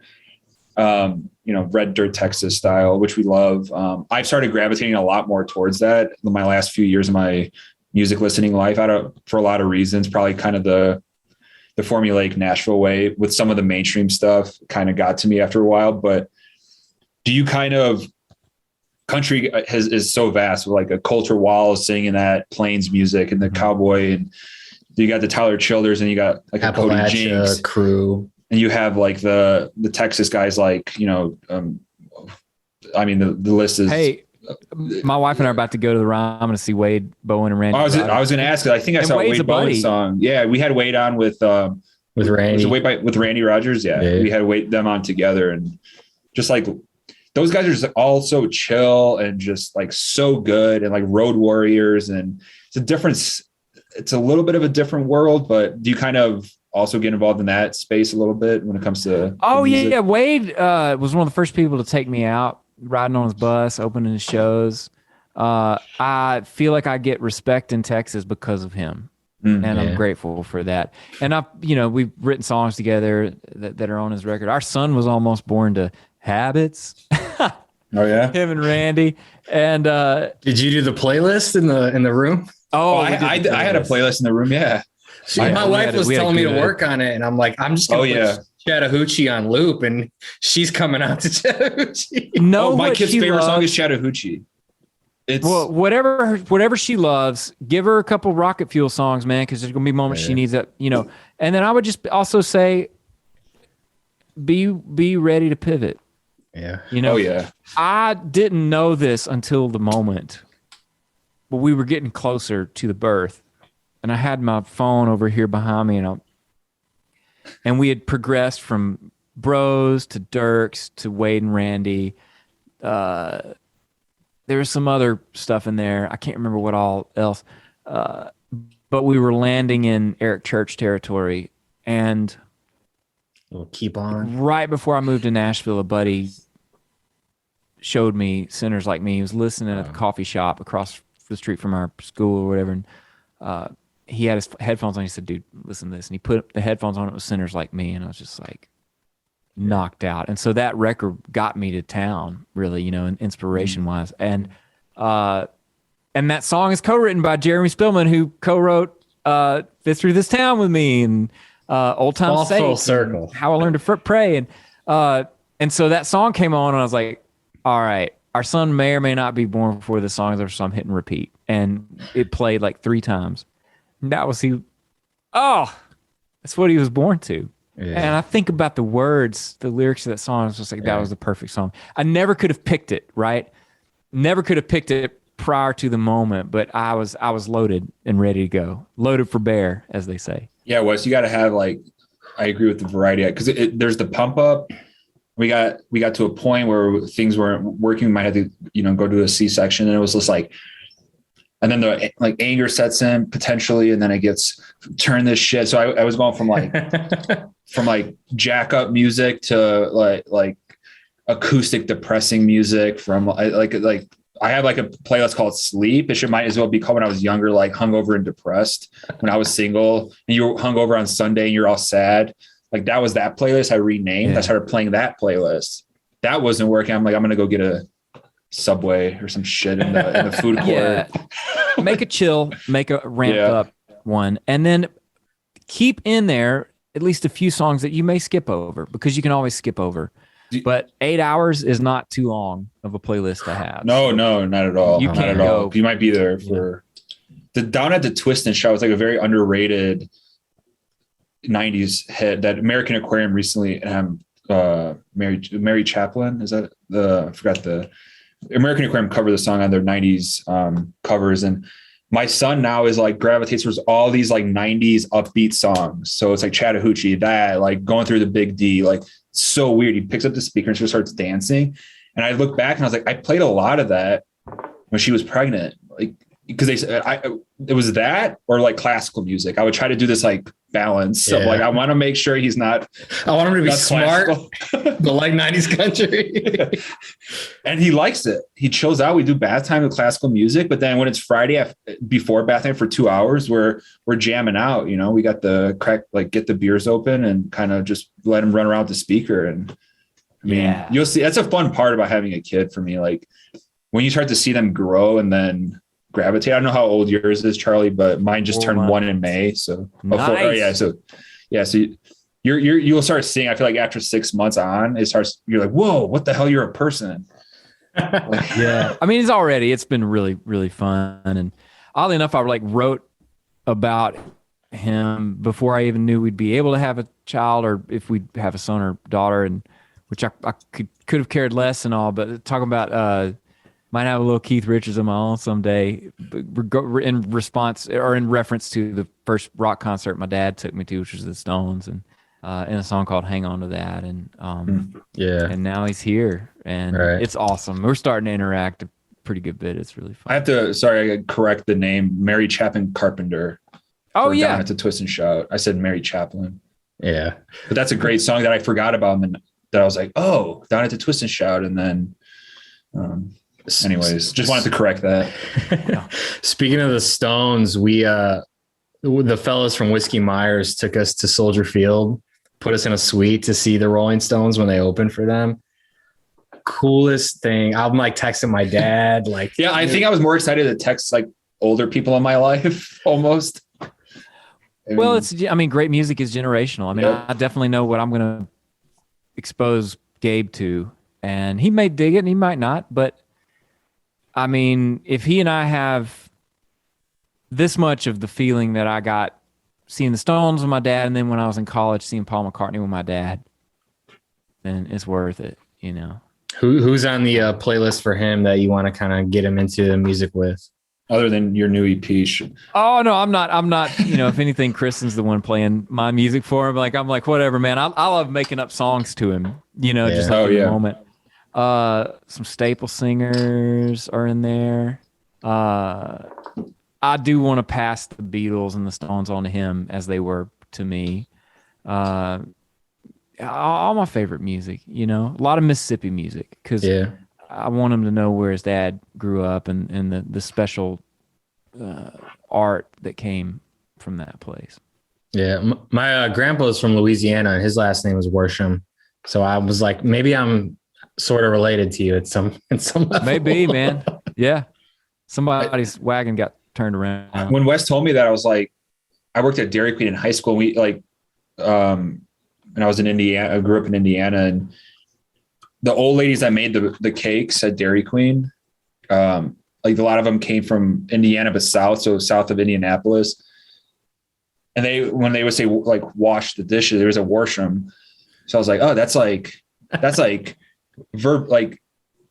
Red Dirt Texas style, which we love. I've started gravitating a lot more towards that in my last few years of my music listening life, for a lot of reasons. Probably kind of the formulaic Nashville way with some of the mainstream stuff kind of got to me after a while. But do you kind of, country is so vast, with like a Coulter Wallace singing that Plains music, and the cowboy, and you got the Tyler Childers, and you got like a Cody Jinks crew, and you have like the Texas guys, like, the list is. Hey, my wife and I are about to go to the Ryman to see Wade Bowen and Randy. I was going to ask. I think I saw Wade's Wade Bowen's song. Yeah, we had Wade on with Randy. With Randy Rogers. Yeah, we had them on together, and just like those guys are just all so chill and just like so good, and like road warriors. And it's a difference. It's a little bit of a different world, but do you kind of also get involved in that space a little bit when it comes to? Oh yeah, Wade was one of the first people to take me out, riding on his bus, opening his shows. I feel like I get respect in Texas because of him, and I'm grateful for that. And we've written songs together that are on his record. Our son was almost born to Habits. Oh yeah, him and Randy. And did you do the playlist in the room? Oh, I had a playlist in the room. Yeah. My wife was telling me to work on it, and I'm like, I'm just going to put Chattahoochee on loop, and she's coming out to Chattahoochee. No, my kid's favorite song is Chattahoochee. It's whatever she loves. Give her a couple Rocket Fuel songs, man, because there's gonna be moments she needs that, And then I would just also say, be ready to pivot. Yeah. Oh yeah. I didn't know this until the moment, but we were getting closer to the birth. And I had my phone over here behind me, and we had progressed from Bros to Dirks to Wade and Randy. There was some other stuff in there. I can't remember what all else. But we were landing in Eric Church territory. And we'll keep on. Right before I moved to Nashville, a buddy showed me Sinners Like Me. He was listening at a coffee shop across the street from our school or whatever. And he had his headphones on. He said, dude, listen to this. And he put the headphones on. It was Sinners Like Me. And I was just like knocked out. And so that record got me to town, really, inspiration wise. And that song is co-written by Jeremy Spillman, who co-wrote Fit Through This Town with me, and Old Time Safe, full circle, How I Learned to Pray. And so that song came on, and I was like, all right, our son may or may not be born before the song is over, so I'm hitting repeat. And it played like 3 times. That was that's what he was born to. Yeah. And I think about the words, the lyrics of that song. I was just like, that was the perfect song. I never could have picked it, right? Never could have picked it prior to the moment, but I was loaded and ready to go. Loaded for bear, as they say. Yeah, Wes, you got to have I agree with the variety, because there's the pump up, we got to a point where things weren't working. We might have to, go to a C-section, and it was just like, and then the like anger sets in potentially, and then it gets turn this shit. So I was going from like jack up music to like acoustic depressing music from like I have like a playlist called Sleep. It might as well be called when I was younger, like hungover and depressed when I was single and you were hungover on Sunday and you're all sad. Like that was that playlist I renamed. I started playing that playlist. That wasn't working. I'm like, I'm going to go get a Subway or some shit in the food court. Yeah. Make a chill, make a ramped up one, and then keep in there at least a few songs that you may skip over, because you can always skip over. But 8 hours is not too long of a playlist to have. No, not at all. You can't go. You might be there for the Down at the Twist and Shout. Was like a very underrated 90s hit that American Aquarium recently. Mary Chaplin, is that I forgot the American Aquarium covered the song on their 90s covers, and my son now is like gravitates towards all these like 90s upbeat songs. So it's like Chattahoochee, that like Going Through the Big D, like so weird. He picks up the speaker and just starts dancing. And I look back and I was like, I played a lot of that when she was pregnant, like because it was that or like classical music. I would try to do this like balance. So like I want to make sure he's not. I want him to be smart, but like 90s country. And he likes it. He chills out. We do bath time with classical music, but then when it's Friday before bath time for 2 hours, we're jamming out. We got the crack, like get the beers open and kind of just let him run around the speaker. And I mean, you'll see that's a fun part about having a kid for me. Like when you start to see them grow and then gravitate. I don't know how old yours is, Charlie, but mine just turned 1 in May. So, nice. So you'll start seeing, I feel like after 6 months on, you're like, whoa, what the hell? You're a person. Yeah. I mean, it's been really, really fun. And oddly enough, I wrote about him before I even knew we'd be able to have a child or if we'd have a son or daughter, and which I could have cared less and all, but talking about, might have a little Keith Richards of my own someday, in response or in reference to the first rock concert my dad took me to, which was the Stones, and in a song called "Hang On to That," and and now he's here, and it's awesome. We're starting to interact a pretty good bit. It's really fun. I gotta correct the name, Mary Chapin Carpenter. Oh yeah, Down at the Twist and Shout. I said Mary Chaplin. Yeah, but that's a great song that I forgot about, and that I was like, oh, Down at the Twist and Shout, and then. Anyways, just wanted to correct that. Speaking of the Stones, the fellas from Whiskey Myers took us to Soldier Field, put us in a suite to see the Rolling Stones when they opened for them. Coolest thing. I'm like texting my dad. Like, yeah, I think I was more excited to text like older people in my life almost. Great music is generational. I mean, I definitely know what I'm going to expose Gabe to, and he may dig it and he might not, but I mean, if he and I have this much of the feeling that I got seeing the Stones with my dad, and then when I was in college seeing Paul McCartney with my dad, then it's worth it, Who's on the playlist for him that you want to kind of get him into the music with? Other than your new EP. Oh no, I'm not. If anything, Kristen's the one playing my music for him. I'm like, whatever, man. I love making up songs to him, just like in the moment. Some staple singers are in there. I do want to pass the Beatles and the Stones on to him as they were to me. All my favorite music, a lot of Mississippi music, because I want him to know where his dad grew up and the special art that came from that place. Yeah, my grandpa's from Louisiana, and his last name was Worsham. So I was like, maybe I'm sort of related to you at some level. Maybe, man. Yeah. Somebody's wagon got turned around. When Wes told me that, I was like, I worked at Dairy Queen in high school. And I was in Indiana. I grew up in Indiana, and the old ladies that made the cakes at Dairy Queen, a lot of them came from Indiana, but south of Indianapolis. And when they would say like wash the dishes, there was a washroom. So I was like, oh, that's like verb, like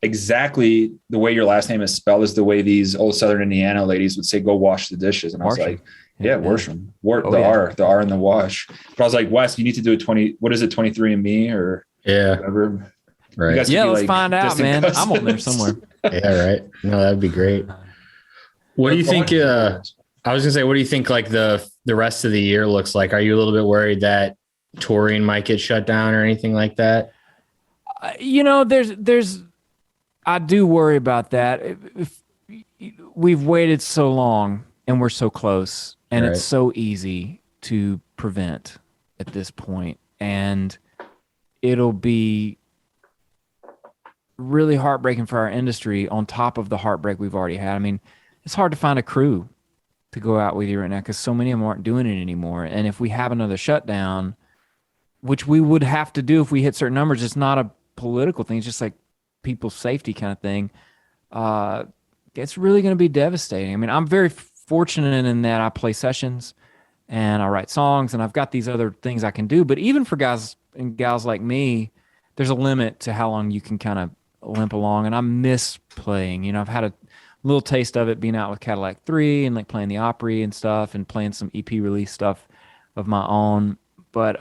exactly the way your last name is spelled is the way these old Southern Indiana ladies would say, go wash the dishes. And I was like, washroom, the R in the wash. But I was like, Wes, you need to do 23andMe or Yeah. Whatever. You Right. guys could Yeah, be, let's like, find out, distant man. I'm on there cousins. somewhere. Yeah. Right. No, that'd be great. What do you think? I was gonna say, what do you think like the rest of the year looks like? Are you a little bit worried that touring might get shut down or anything like that? You know, I do worry about that. If we've waited so long and we're so close, and Right. it's so easy to prevent at this point, and it'll be really heartbreaking for our industry on top of the heartbreak we've already had. I mean, it's hard to find a crew to go out with you right now because so many of them aren't doing it anymore. And if we have another shutdown, which we would have to do if we hit certain numbers, it's not a political thing. It's just like people's safety kind of thing. It's really going to be devastating. I mean, I'm very fortunate in that I play sessions and I write songs and I've got these other things I can do. But even for guys and gals like me, there's a limit to how long you can kind of limp along. And I miss playing. You know, I've had a little taste of it being out with Cadillac 3 and like playing the Opry and stuff and playing some EP release stuff of my own. But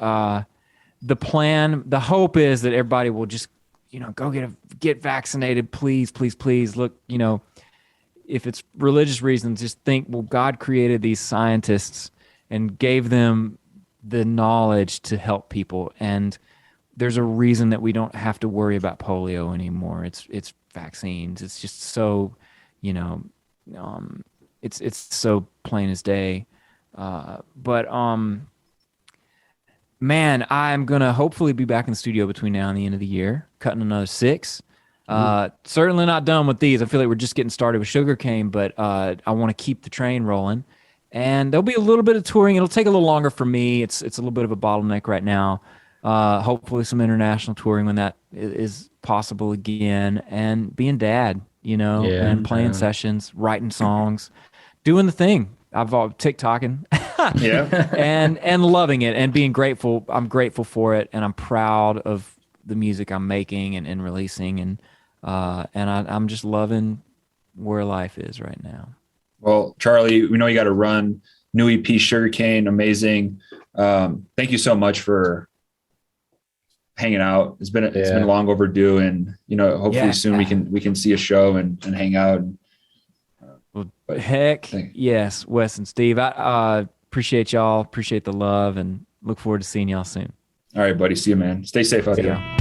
the plan, the hope is that everybody will just, you know, go get vaccinated, please, please, please. Look, you know, if it's religious reasons, just think, well, God created these scientists and gave them the knowledge to help people. And there's a reason that we don't have to worry about polio anymore. It's vaccines. It's just so, you know, it's so plain as day. Man, I'm gonna hopefully be back in the studio between now and the end of the year, cutting another 6. Certainly not done with these. I feel like we're just getting started with Sugarcane, but I want to keep the train rolling. And there'll be a little bit of touring. It'll take a little longer for me. It's a little bit of a bottleneck right now. Hopefully some international touring when that is possible again. And being dad, you know, and playing sessions, writing songs, doing the thing. I've TikToking. Yeah. and loving it and being grateful. I'm grateful for it, and I'm proud of the music I'm making and releasing, and I'm just loving where life is right now. Well, Charlie, we know you got to run. New EP Sugarcane, amazing. Thank you so much for hanging out. It's been long overdue, and you know, hopefully soon we can see a show and hang out. Well, heck, yes, Wes and Steve. I appreciate y'all. Appreciate the love, and look forward to seeing y'all soon. All right, buddy. See you, man. Stay safe out there.